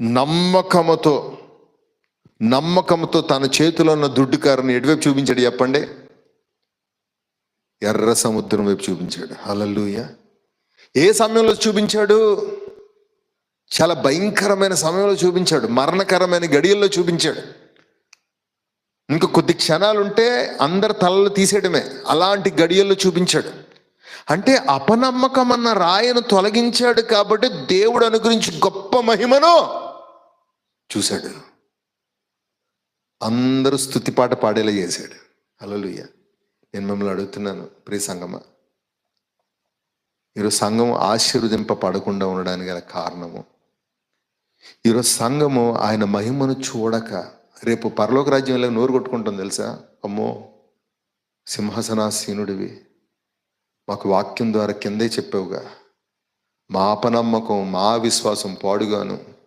నమ్మకముతో తన చేతిలో ఉన్న దుడ్డుకారుని ఎటువైపు చూపించాడు చెప్పండి? ఎర్ర సముద్రం వైపు చూపించాడు. హల్లెలూయా. ఏ సమయంలో చూపించాడు? చాలా భయంకరమైన సమయంలో చూపించాడు. మరణకరమైన గడియల్లో చూపించాడు. ఇంకా కొద్ది క్షణాలుంటే అందరి తలలు తీసేయడమే. అలాంటి గడియల్లో చూపించాడు. అంటే అపనమ్మకం అన్న రాయను తొలగించాడు కాబట్టి దేవుడు అనుగ్రహించి గొప్ప మహిమను చూశాడు. అందరూ స్తుతిపాట పాడేలా చేశాడు. హల్లెలూయా. నేను మిమ్మల్ని అడుగుతున్నాను, ప్రియ సంగమా, ఈరోజు సంఘం ఆశీర్వదింపబడకుండా ఉండడానికి గల కారణము, ఈరోజు సంఘము ఆయన మహిమను చూడక రేపు పరలోక రాజ్యంలో నోరు కొట్టుకుంటాం తెలుసా? అమ్మో, సింహాసనాసీనుడివి, మాకు వాక్యం ద్వారా కిందే చెప్పావుగా, మా అపనమ్మకం మా విశ్వాసం పాడుగాను